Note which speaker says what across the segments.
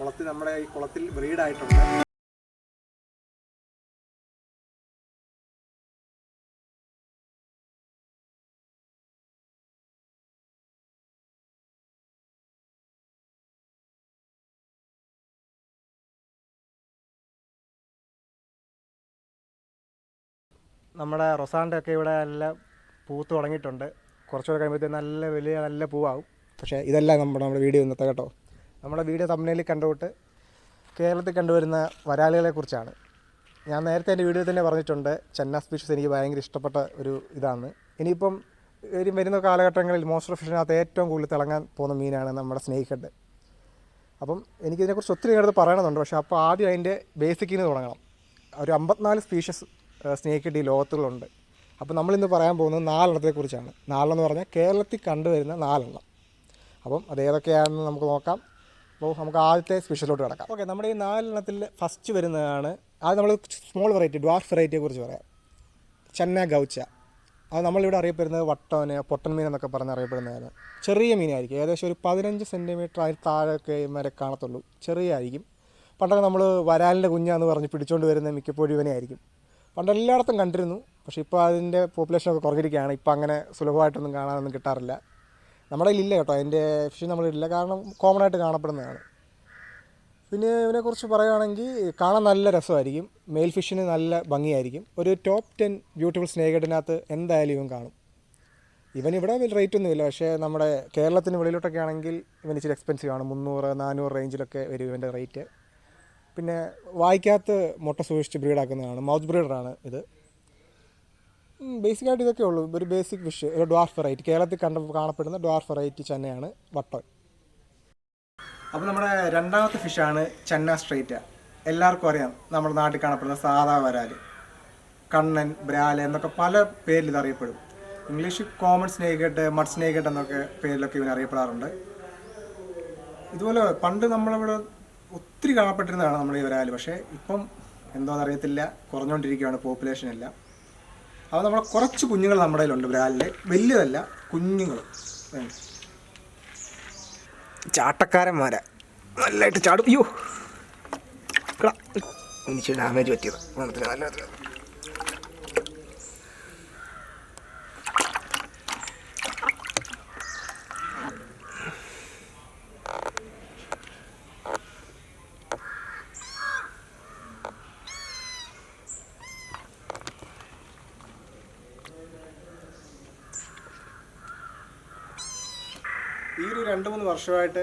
Speaker 1: നമ്മുടെ ഈ കുളത്തിൽ ബ്രീഡായിട്ടുണ്ട്. നമ്മുടെ റൊസാൻ്റെ ഒക്കെ ഇവിടെ നല്ല പൂത്ത് തുടങ്ങിയിട്ടുണ്ട്. കുറച്ചുകൂടെ കഴിയുമ്പോഴത്തേക്ക് നല്ല പൂവാകും. പക്ഷേ ഇതല്ല നമ്മുടെ വീഡിയോ ഇന്നത്തെ കേട്ടോ. നമ്മുടെ വീഡിയോ തമ്പനയിൽ കണ്ടുകൊണ്ട് കേരളത്തിൽ കണ്ടുവരുന്ന വരാലുകളെ കുറിച്ചാണ്. ഞാൻ നേരത്തെ എൻ്റെ വീഡിയോ തന്നെ പറഞ്ഞിട്ടുണ്ട്, ചെന്ന സ്പീഷീസ് എനിക്ക് ഭയങ്കര ഇഷ്ടപ്പെട്ട ഒരു ഇതാണ്. ഇനിയിപ്പം വരുന്ന കാലഘട്ടങ്ങളിൽ മോൺസ്റ്റർ ഫിഷിനകത്ത് ഏറ്റവും കൂടുതൽ തിളങ്ങാൻ പോകുന്ന മീനാണ് നമ്മുടെ സ്നേക്ക് ഹെഡ്. അപ്പം എനിക്കിതിനെക്കുറിച്ച് ഒത്തിരി നേരത്തെ പറയണമെന്നുണ്ട്. പക്ഷേ അപ്പോൾ ആദ്യം അതിൻ്റെ ബേസിക്കിൽ നിന്ന് തുടങ്ങണം. ഒരു 54 സ്പീഷീസ് സ്നേക്ക് ഹെഡ് ഈ ലോകത്തുകളുണ്ട്. അപ്പോൾ നമ്മളിന്ന് പറയാൻ പോകുന്നത് 4 എണ്ണത്തെക്കുറിച്ചാണ്. 4 എന്ന് പറഞ്ഞാൽ കേരളത്തിൽ കണ്ടുവരുന്ന 4 എണ്ണം. അപ്പം അതേതൊക്കെയാണെന്ന് നമുക്ക് നോക്കാം. അപ്പോൾ നമുക്ക് ആദ്യത്തെ സ്പീഷ്യസിലോട്ട് കിടക്കാം. ഓക്കെ, നമ്മുടെ ഈ 4 എണ്ണത്തിൽ ഫസ്റ്റ് വരുന്നതാണ്, അത് നമ്മൾ സ്മോൾ വെറൈറ്റി, ഡ്വാർഫ് വെറൈറ്റിയെക്കുറിച്ച് പറയാം. ചെന്ന ഗൗച്ച. അത് നമ്മളിവിടെ അറിയപ്പെടുന്നത് വട്ടോന്, പൊട്ടൻ മീൻ എന്നൊക്കെ പറഞ്ഞ് അറിയപ്പെടുന്നതാണ്. ചെറിയ മീനായിരിക്കും, ഏകദേശം ഒരു 15 സെൻറ്റിമീറ്റർ അതിൽ താഴെയൊക്കെ വരെ കാണത്തുള്ളൂ. ചെറിയ ആയിരിക്കും. പണ്ടൊക്കെ നമ്മൾ വരാലിൻ്റെ കുഞ്ഞാന്ന് പറഞ്ഞ് പിടിച്ചുകൊണ്ട് വരുന്ന മിക്കപ്പോഴും ഇവനെ ആയിരിക്കും. പണ്ട് എല്ലായിടത്തും കണ്ടിരുന്നു. പക്ഷേ ഇപ്പോൾ അതിൻ്റെ പോപ്പുലേഷനൊക്കെ കുറഞ്ഞിരിക്കുകയാണ്. ഇപ്പോൾ അങ്ങനെ സുലഭമായിട്ടൊന്നും കാണാനൊന്നും കിട്ടാറില്ല. നമ്മുടെ കയ്യിലില്ല കേട്ടോ, അതിൻ്റെ ഫിഷ് നമ്മളില്ല, കാരണം കോമൺ ആയിട്ട് കാണപ്പെടുന്നതാണ്. പിന്നെ ഇവനെക്കുറിച്ച് പറയുകയാണെങ്കിൽ കാണാൻ നല്ല രസമായിരിക്കും. മെയിൽ ഫിഷിന് നല്ല ഭംഗിയായിരിക്കും. ഒരു ടോപ്പ് 10 ബ്യൂട്ടിഫുൾ സ്നേക്ക് ഹെഡിനകത്ത് എന്തായാലും ഇവൻ കാണും. ഇവനിവിടെ വലിയ റേറ്റ് ഒന്നുമില്ല. പക്ഷേ നമ്മുടെ കേരളത്തിന് വെളിയിലോട്ടൊക്കെ ആണെങ്കിൽ ഇവൻ ഇച്ചിരി എക്സ്പെൻസീവ് ആണ്. 300-400 റേഞ്ചിലൊക്കെ വരും ഇവൻ്റെ റേറ്റ്. പിന്നെ വായിക്കകത്ത് മുട്ട സൂക്ഷിച്ച് ബ്രീഡാക്കുന്നതാണ്, മൗത്ത് ബ്രീഡറാണ് ഇത്. ബേസിക്കായിട്ട് ഇതൊക്കെ ഉള്ളൂ. ഒരു ബേസിക് ഫിഷ്, ഒരു ഡ്വാർഫ് വെറൈറ്റി, കേരളത്തിൽ കാണപ്പെടുന്ന ഡ്വാർഫ് വെറൈറ്റി ചെന്നയാണ് വട്ടോൻ. അപ്പോൾ നമ്മുടെ രണ്ടാമത്തെ ഫിഷാണ് ചെന്ന സ്ട്രൈറ്റ. എല്ലാവർക്കും അറിയാം, നമ്മുടെ നാട്ടിൽ കാണപ്പെടുന്ന സാധാ വരാൽ, കണ്ണൻ, ബ്രാൽ എന്നൊക്കെ പല പേരിൽ ഇത് അറിയപ്പെടും. English common snake head, mud snake head എന്നൊക്കെ പേരിലൊക്കെ ഇവൻ അറിയപ്പെടാറുണ്ട്. ഇതുപോലെ പണ്ട് നമ്മളിവിടെ ഒത്തിരി കാണപ്പെട്ടിരുന്നതാണ് നമ്മുടെ ഈ വരാൽ. പക്ഷേ ഇപ്പം എന്തോന്ന് അറിയത്തില്ല, കുറഞ്ഞുകൊണ്ടിരിക്കുകയാണ് പോപ്പുലേഷൻ എല്ലാം. അപ്പോൾ നമ്മളെ കുറച്ച് കുഞ്ഞുങ്ങൾ നമ്മുടെ കയ്യിലുണ്ട് ബ്രാലിൽ, വലിയതല്ല, കുഞ്ഞുങ്ങൾ. ചാട്ടക്കാരന്മാരാ, നല്ലതായിട്ട് ചാടും. അയ്യോ, എനിക്ക് ഡാമേജ് പറ്റിയത് നല്ല. ഈ ഒരു 2-3 വർഷമായിട്ട്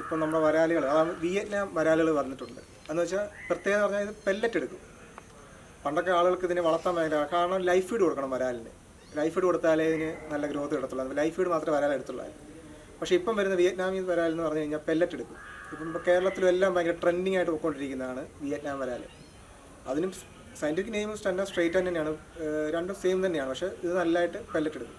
Speaker 1: ഇപ്പം നമ്മുടെ വരാലുകൾ, അതാണ് വിയറ്റ്നാം വരാലുകൾ പറഞ്ഞിട്ടുണ്ട്. എന്ന് വെച്ചാൽ പ്രത്യേകത പറഞ്ഞാൽ ഇത് പെല്ലറ്റ് എടുക്കും. പണ്ടൊക്കെ ആളുകൾക്ക് ഇതിനെ വളർത്താൻ ഭയങ്കര, കാരണം ലൈഫ് ഫീഡ് കൊടുക്കണം വരാലിന്. ലൈഫ് ഫീഡ് കൊടുത്താലേ ഇതിന് നല്ല ഗ്രോത്ത് കിടത്തുള്ളൂ. ലൈഫ് ഫീഡ് മാത്രമേ വരാൽ എടുത്തുള്ളായിരുന്നു. പക്ഷേ ഇപ്പം വരുന്ന വിയറ്റ്നാമീസ് വരാൽ എന്ന് പറഞ്ഞു കഴിഞ്ഞാൽ പെല്ലറ്റ് എടുക്കും. ഇപ്പം കേരളത്തിലും എല്ലാം ഭയങ്കര ട്രെൻഡിങ് ആയിട്ട് പോയിക്കൊണ്ടിരിക്കുന്നതാണ് വിയറ്റ്നാം വരാൽ. അതിനും സയൻറ്റിഫിക് നെയിം സ്റ്റെന്ന സ്ട്രൈറ്റ് തന്നെയാണ്, രണ്ടും സെയിം തന്നെയാണ്. പക്ഷേ ഇത് നല്ലതായിട്ട് പെല്ലറ്റ് എടുക്കും.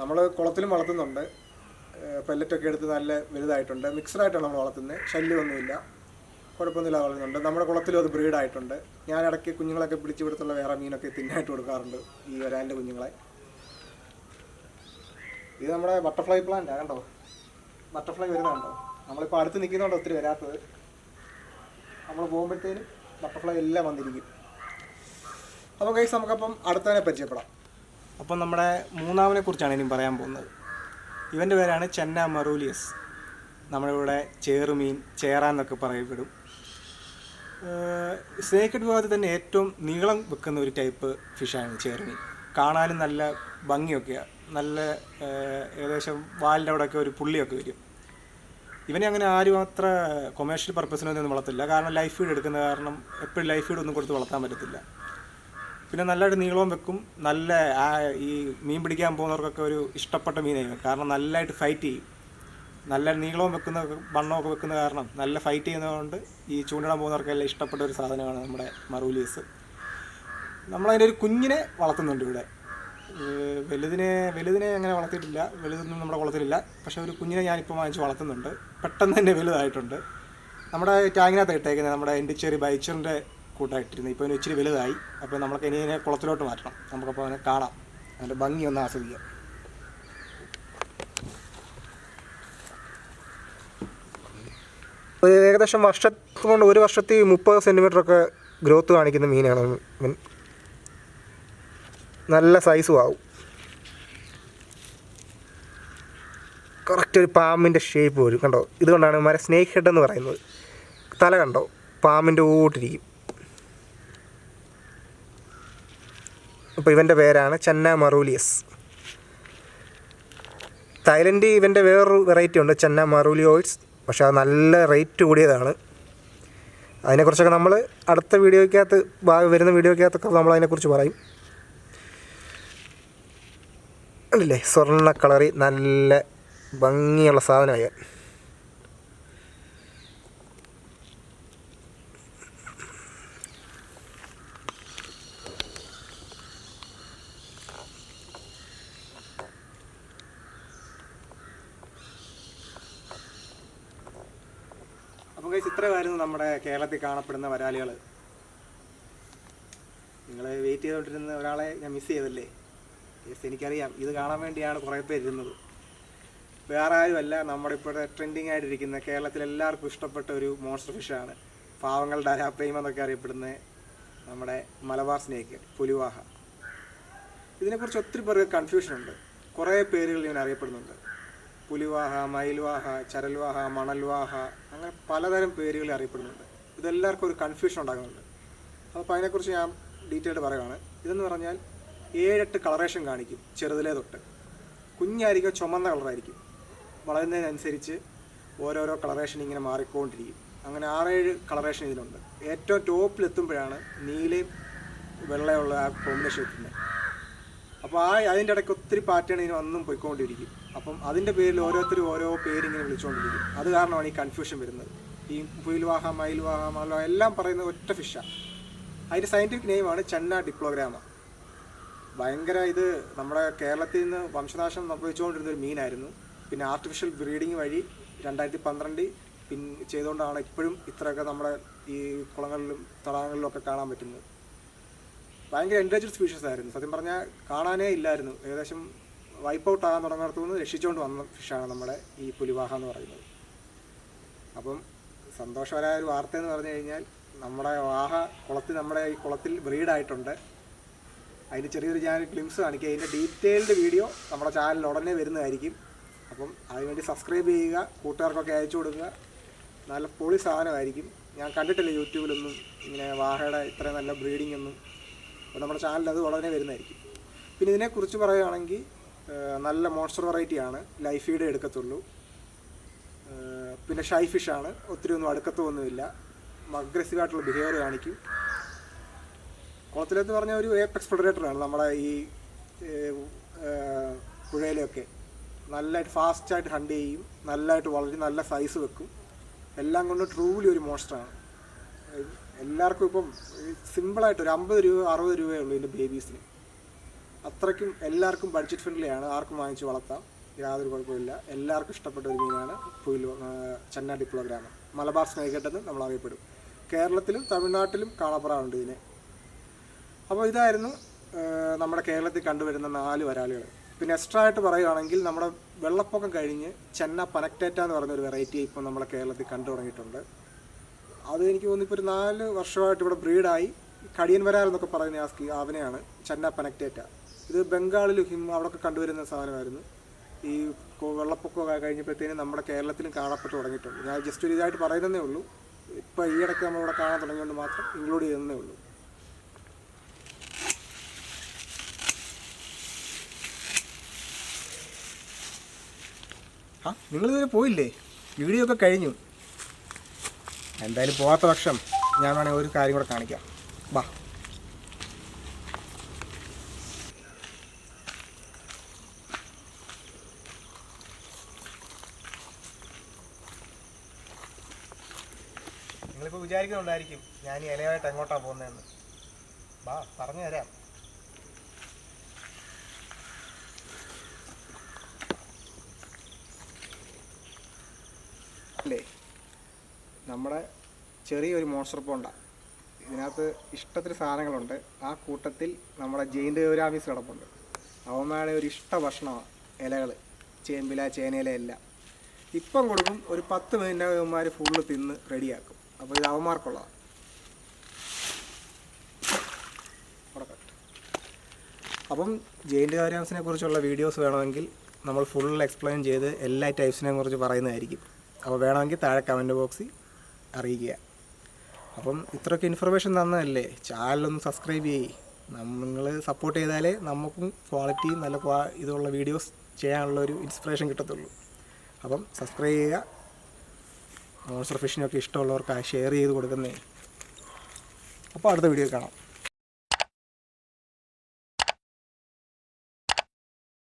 Speaker 1: നമ്മൾ കുളത്തിലും വളർത്തുന്നുണ്ട്. പെല്ലറ്റൊക്കെ എടുത്ത് നല്ല വലുതായിട്ടുണ്ട്. മിക്സഡായിട്ടാണ് നമ്മൾ വളർത്തുന്നത്, ശല്യമൊന്നുമില്ല, കുഴപ്പമൊന്നുമില്ല വളരുന്നുണ്ട്. നമ്മുടെ കുളത്തിലും അത് ബ്രീഡായിട്ടുണ്ട്. ഞാൻ ഇടയ്ക്ക് കുഞ്ഞുങ്ങളൊക്കെ പിടിച്ച് കൊടുത്തുള്ള വേറെ മീനൊക്കെ തിന്നായിട്ട് കൊടുക്കാറുണ്ട് ഈ വരാലിൻ്റെ കുഞ്ഞുങ്ങളെ. ഇത് നമ്മുടെ ബട്ടർഫ്ലൈ പ്ലാന്റാണ്, കണ്ടോ, ബട്ടർഫ്ലൈ വരുന്നുണ്ടോ. നമ്മളിപ്പോൾ അടുത്ത് നിൽക്കുന്നതുകൊണ്ട് ഒത്തിരി വരാത്തത്. നമ്മൾ പോകുമ്പോഴത്തേനും ബട്ടർഫ്ലൈ എല്ലാം വന്നിരിക്കും. അപ്പോൾ ഗൈസ്, നമുക്കപ്പം അടുത്തവനെ പരിചയപ്പെടാം. അപ്പം നമ്മുടെ മൂന്നാമനെ കുറിച്ചാണ് ഇനിയും പറയാൻ പോകുന്നത്. ഇവൻ്റെ പേരാണ് ചെന്ന മറൂലിയസ്. നമ്മളിവിടെ ചേറുമീൻ, ചേറാൻ എന്നൊക്കെ പറയപ്പെടും. സ്നേക്ക് ഹെഡ് വിഭാഗത്തിൽ തന്നെ ഏറ്റവും നീളം വെക്കുന്ന ഒരു ടൈപ്പ് ഫിഷാണ് ചേറുമീൻ. കാണാനും നല്ല ഭംഗിയൊക്കെയാണ്, നല്ല ഏകദേശം വാലിൻ്റെ അവിടെയൊക്കെ ഒരു പുള്ളിയൊക്കെ വരും. ഇവനെ അങ്ങനെ ആരും അത്ര കൊമേഴ്ഷ്യൽ പർപ്പസിനൊന്നും വളർത്തില്ല, കാരണം ലൈഫ് ഫീഡ് എടുക്കുന്ന കാരണം എപ്പോഴും ലൈഫ് ഫീഡ് ഒന്നും കൊടുത്ത് വളർത്താൻ പറ്റത്തില്ല. പിന്നെ നല്ലതായിട്ട് നീളവും വെക്കും. നല്ല ഈ മീൻ പിടിക്കാൻ പോകുന്നവർക്കൊക്കെ ഒരു ഇഷ്ടപ്പെട്ട മീനായിരിക്കും, കാരണം നല്ലതായിട്ട് ഫൈറ്റ് ചെയ്യും. നല്ല നീളവും വെക്കുന്ന, വണ്ണമൊക്കെ വെക്കുന്ന കാരണം നല്ല ഫൈറ്റ് ചെയ്യുന്നതുകൊണ്ട് ഈ ചൂണ്ടിടാൻ പോകുന്നവർക്കെല്ലാം ഇഷ്ടപ്പെട്ട ഒരു സാധനമാണ് നമ്മുടെ മറൂലിയസ്. നമ്മളതിൻ്റെ ഒരു കുഞ്ഞിനെ വളർത്തുന്നുണ്ട് ഇവിടെ. വലുതിനെ അങ്ങനെ വളർത്തിയിട്ടില്ല, വലുതൊന്നും നമ്മുടെ കുളത്തിലില്ല. പക്ഷേ ഒരു കുഞ്ഞിനെ ഞാനിപ്പോൾ വാങ്ങിച്ച് വളർത്തുന്നുണ്ട്. പെട്ടെന്ന് തന്നെ വലുതായിട്ടുണ്ട്. നമ്മുടെ ടാങ്കിനകത്ത് ഇട്ടേക്കുന്നത് നമ്മുടെ ഇൻഡിച്ചേറി ബൈച്ചറിൻ്റെ കൂട്ടായിട്ടിരുന്നു. ഇപ്പോൾ അവന് ഇച്ചിരി വലുതായി. അപ്പോൾ നമുക്ക് ഇനി ഇതിനെ കുളത്തിലോട്ട് മാറ്റണം. നമുക്കപ്പോൾ അവനെ കാണാം, അതിൻ്റെ ഭംഗി ഒന്ന് ആസ്വദിക്കാം. ഏകദേശം വർഷത്തുകൊണ്ട് 1 വർഷത്തിൽ 30 സെൻറ്റിമീറ്ററൊക്കെ ഗ്രോത്ത് കാണിക്കുന്ന മീനാണ്. നല്ല സൈസും ആവും. കറക്റ്റ് ഒരു പാമ്പിൻ്റെ ഷേപ്പ് വരും കണ്ടോ. ഇതുകൊണ്ടാണ് സ്നേക്ക് ഹെഡ് എന്ന് പറയുന്നത്. തല കണ്ടോ, പാമ്പിൻ്റെ കൂട്ടിരിക്കും. അപ്പോൾ ഇവൻ്റെ പേരാണ് ചന്ന മറൂലിയസ്. തായ്ലൻഡ് ഇവൻ്റെ വേറൊരു വെറൈറ്റി ഉണ്ട്, ചന്ന മറൂലിയോയിഡ്സ്. പക്ഷേ അത് നല്ല റേറ്റ് കൂടിയതാണ്. അതിനെക്കുറിച്ചൊക്കെ നമ്മൾ അടുത്ത വീഡിയോയ്ക്കകത്ത് വരുന്ന വീഡിയോയ്ക്കകത്തൊക്കെ നമ്മൾ അതിനെക്കുറിച്ച് പറയും. അല്ലേ, സ്വർണ്ണ കളറി നല്ല ഭംഗിയുള്ള സാധനമായ. അപ്പം കഴിച്ച് ഇത്രമായിരുന്നു നമ്മുടെ കേരളത്തിൽ കാണപ്പെടുന്ന വരാലുകൾ. നിങ്ങൾ വെയിറ്റ് ചെയ്തുകൊണ്ടിരുന്ന ഒരാളെ ഞാൻ മിസ് ചെയ്തല്ലേ? യെസ്, എനിക്കറിയാം. ഇത് കാണാൻ വേണ്ടിയാണ് കുറേ പേര് ഇരുന്നത്. വേറെ ആരുമല്ല, നമ്മുടെ ഇപ്പോഴത്തെ ട്രെൻഡിങ് ആയിട്ടിരിക്കുന്ന കേരളത്തിൽ എല്ലാവർക്കും ഇഷ്ടപ്പെട്ട ഒരു മോൺസ്റ്റർ ഫിഷാണ്. പാവങ്ങളുടെ അരാപ്രേമ എന്നൊക്കെ അറിയപ്പെടുന്ന നമ്മുടെ മലബാർ സ്നേക്ക്, പുലിവാഹ. ഇതിനെക്കുറിച്ച് ഒത്തിരി പേർക്ക് കൺഫ്യൂഷനുണ്ട്. കുറേ പേരുകൾ ഇവൻ അറിയപ്പെടുന്നുണ്ട്. പുലിവാഹ, മയിൽവാഹ, ചരൽവാഹ, മണൽവാഹ, അങ്ങനെ പലതരം പേരുകൾ അറിയപ്പെടുന്നുണ്ട്. ഇതെല്ലാവർക്കും ഒരു കൺഫ്യൂഷൻ ഉണ്ടാകുന്നുണ്ട്. അപ്പോൾ അതിനെക്കുറിച്ച് ഞാൻ ഡീറ്റെയിൽഡ് പറയുകയാണ്. ഇതെന്ന് പറഞ്ഞാൽ 7-8 കളറേഷൻ കാണിക്കും ചെറുതിലേ തൊട്ട്. കുഞ്ഞായിരിക്കും, ചുമന്ന കളറായിരിക്കും. വളരുന്നതിനനുസരിച്ച് ഓരോരോ കളറേഷൻ ഇങ്ങനെ മാറിക്കൊണ്ടിരിക്കും. അങ്ങനെ 6-7 കളറേഷൻ ഇതിലുണ്ട്. ഏറ്റവും ടോപ്പിലെത്തുമ്പോഴാണ് നീലയും വെള്ളയുള്ള ആ കോമ്പിനേഷൻ എത്തുന്നത്. അപ്പോൾ അതിൻ്റെ ഇടയ്ക്ക് ഒത്തിരി പാറ്റേൺ ഇതിന് വന്നും പോയിക്കൊണ്ടിരിക്കും. അപ്പം അതിൻ്റെ പേരിൽ ഓരോരുത്തരും ഓരോ പേരിങ്ങനെ വിളിച്ചുകൊണ്ടിരിക്കും. അത് കാരണമാണ് ഈ കൺഫ്യൂഷൻ വരുന്നത്. ഈ പുയിൽവാഹ, മയിൽവാഹ, മലവാഹ എല്ലാം പറയുന്നത് ഒറ്റ ഫിഷാണ്. അതിൻ്റെ സയൻറ്റിഫിക് നെയിമാണ് ചന്ന ഡിപ്ലോഗ്രാമ. ഭയങ്കര ഇത് നമ്മുടെ കേരളത്തിൽ നിന്ന് വംശനാശം സംഭവിച്ചുകൊണ്ടിരുന്നൊരു മീനായിരുന്നു. പിന്നെ ആർട്ടിഫിഷ്യൽ ബ്രീഡിങ് വഴി 2012 ചെയ്തുകൊണ്ടാണ് ഇപ്പോഴും ഇത്രയൊക്കെ നമ്മുടെ ഈ കുളങ്ങളിലും തടാകങ്ങളിലും ഒക്കെ കാണാൻ പറ്റുന്നത്. ഭയങ്കര എൻഡേഞ്ചർഡ് സ്പീഷീസ് ആയിരുന്നു. സത്യം പറഞ്ഞാൽ കാണാനേ ഇല്ലായിരുന്നു. ഏകദേശം വൈപ്പ് ഔട്ട് ആകാൻ തുടങ്ങുന്നിടത്തുനിന്ന് രക്ഷിച്ചുകൊണ്ട് വന്ന ഫിഷാണ് നമ്മുടെ ഈ പുലിവാഹ എന്ന് പറയുന്നത്. അപ്പം സന്തോഷകരമായ ഒരു വാർത്ത എന്ന് പറഞ്ഞു കഴിഞ്ഞാൽ നമ്മുടെ വാഹ നമ്മുടെ ഈ കുളത്തിൽ ബ്രീഡായിട്ടുണ്ട്. അതിന് ചെറിയൊരു ഞാൻ ഗ്ലിംസ് കാണിക്കുക. അതിൻ്റെ ഡീറ്റെയിൽഡ് വീഡിയോ നമ്മുടെ ചാനലിൽ ഉടനെ വരുന്നതായിരിക്കും. അപ്പം അതിനുവേണ്ടി സബ്സ്ക്രൈബ് ചെയ്യുക, കൂട്ടുകാർക്കൊക്കെ അയച്ചു കൊടുക്കുക. നല്ല പൊളി സാധനമായിരിക്കും. ഞാൻ കണ്ടിട്ടില്ല യൂട്യൂബിലൊന്നും ഇങ്ങനെ വാഹയുടെ ഇത്രയും നല്ല ബ്രീഡിംഗ് ഒന്നും. അപ്പോൾ നമ്മുടെ ചാനലിൽ അത് ഉടനെ വരുന്നതായിരിക്കും. പിന്നെ ഇതിനെക്കുറിച്ച് പറയുകയാണെങ്കിൽ നല്ല മോൺസ്റ്റർ വെറൈറ്റിയാണ്. ലൈഫ് ഫീഡ് എടുക്കത്തുള്ളൂ. പിന്നെ ഷൈ ഫിഷാണ്. ഒത്തിരി ഒന്നും അടുക്കത്തൊന്നുമില്ല. അഗ്രസീവായിട്ടുള്ള ബിഹേവിയർ കാണിക്കും. കുളത്തിലെന്ന് പറഞ്ഞാൽ ഒരു ഏപ്പെക്സ് പ്രെഡേറ്ററാണ് നമ്മുടെ ഈ പുഴയിലൊക്കെ. നല്ലതായിട്ട് ഫാസ്റ്റായിട്ട് ഹണ്ട് ചെയ്യും, നല്ലതായിട്ട് വളരും, നല്ല സൈസ് വെക്കും. എല്ലാം കൊണ്ട് ട്രൂലി ഒരു മോൺസ്റ്ററാണ്. എല്ലാവർക്കും ഇപ്പം സിമ്പിളായിട്ട് ഒരു 50 രൂപ 60 രൂപയേ ഉള്ളൂ ഇതിൻ്റെ ബേബീസിന്. അത്രയ്ക്കും എല്ലാവർക്കും ബഡ്ജറ്റ് ഫ്രണ്ട്ലിയാണ്. ആർക്കും വാങ്ങിച്ച് വളർത്താം, യാതൊരു കുഴപ്പമില്ല. എല്ലാവർക്കും ഇഷ്ടപ്പെട്ട ഒരു മീനാണ് ചന്ന ഡിപ്ലോഗ്രാമ. മലബാർ സ്നേക്ക് ഹെഡ് എന്ന് നമ്മൾ അറിയപ്പെടും. കേരളത്തിലും തമിഴ്നാട്ടിലും കാണപ്പെടാറുണ്ട് ഇതിനെ. അപ്പോൾ ഇതായിരുന്നു നമ്മുടെ കേരളത്തിൽ കണ്ടുവരുന്ന 4 വരാലുകൾ. പിന്നെ എക്സ്ട്രാ ആയിട്ട് പറയുകയാണെങ്കിൽ നമ്മുടെ വെള്ളപ്പൊക്കം കഴിഞ്ഞ് ചന്ന പനക്ടേറ്റ എന്ന് പറയുന്നൊരു വെറൈറ്റി ഇപ്പോൾ നമ്മുടെ കേരളത്തിൽ കണ്ടു തുടങ്ങിയിട്ടുണ്ട്. അത് എനിക്ക് തോന്നുന്നു ഇപ്പോൾ ഒരു 4 വർഷമായിട്ട് ഇവിടെ ബ്രീഡായി. കടിയൻ വരാൽ എന്നൊക്കെ പറയുന്ന അവനെയാണ് ചന്ന പനക്ടേറ്റ. ഇത് ബംഗാളിലും അവിടെയൊക്കെ കണ്ടുവരുന്ന സാധനമായിരുന്നു. ഈ വെള്ളപ്പൊക്കമൊക്കെ കഴിഞ്ഞപ്പോഴത്തേനും നമ്മുടെ കേരളത്തിലും കാണപ്പെട്ടു തുടങ്ങിയിട്ടുണ്ട്. ഞാൻ ജസ്റ്റ് ഒരു ഇതായിട്ട് പറയുന്നതേ ഉള്ളൂ. ഇപ്പോൾ ഈയിടയ്ക്ക് നമ്മളിവിടെ കാണാൻ തുടങ്ങിയതുകൊണ്ട് മാത്രം ഇൻക്ലൂഡ് ചെയ്യുന്നതേ ഉള്ളൂ. നിങ്ങളിതുവരെ പോയില്ലേ? വീഡിയോ ഒക്കെ കഴിഞ്ഞു. എന്തായാലും പോകാത്ത പക്ഷം ഞാൻ വേണമെങ്കിൽ ഒരു കാര്യം കൂടെ കാണിക്കാം. വാ. നിങ്ങളിപ്പോൾ വിചാരിക്കുന്നുണ്ടായിരിക്കും ഞാൻ ഈ ഇലയായിട്ട് എങ്ങോട്ടാണ് പോകുന്നതെന്ന്. വാ, പറഞ്ഞു തരാം. അല്ലേ, നമ്മുടെ ചെറിയൊരു മോൺസ്റ്റർ പോണ്ടാണ്. ഇതിനകത്ത് ഇഷ്ടത്തിന് സാധനങ്ങളുണ്ട്. ആ കൂട്ടത്തിൽ നമ്മുടെ ജെയിൻ്റ് ഗൗരാമീസ് കിടപ്പുണ്ട്. അവന്മാരുടെ ഒരു ഇഷ്ട ഭക്ഷണമാണ് ഇലകൾ. ചേമ്പില, ചേനയില എല്ലാം. ഇപ്പം കൊടുക്കും, ഒരു 10 മിനിറ്റ് ഇവന്മാർ ഫുള്ള് തിന്ന് റെഡിയാക്കും. അപ്പോൾ ഇത് അവന്മാർക്കുള്ളതാണ്. അപ്പം ജെയിൻറ്റ് കാരിയാൻസിനെ കുറിച്ചുള്ള വീഡിയോസ് വേണമെങ്കിൽ നമ്മൾ ഫുൾ എക്സ്പ്ലെയിൻ ചെയ്ത് എല്ലാ ടൈപ്സിനെ കുറിച്ച് പറയുന്നതായിരിക്കും. അപ്പോൾ വേണമെങ്കിൽ താഴെ കമൻറ്റ് ബോക്സിൽ അറിയിക്കുക. അപ്പം ഇത്രയൊക്കെ ഇൻഫർമേഷൻ തന്നതല്ലേ, ചാനലൊന്ന് സബ്സ്ക്രൈബ് ചെയ്യ്. നിങ്ങൾ സപ്പോർട്ട് ചെയ്താലേ നമുക്കും ക്വാളിറ്റി നല്ല ഇതുള്ള വീഡിയോസ് ചെയ്യാനുള്ളൊരു ഇൻസ്പിറേഷൻ കിട്ടത്തുള്ളൂ. അപ്പം സബ്സ്ക്രൈബ് ചെയ്യുക. മോൺസ്റ്റർ ഫിഷിനൊക്കെ ഇഷ്ടമുള്ളവർക്ക് ഷെയർ ചെയ്ത് കൊടുക്കുന്നേ. അപ്പോൾ അടുത്ത വീഡിയോ കാണാം.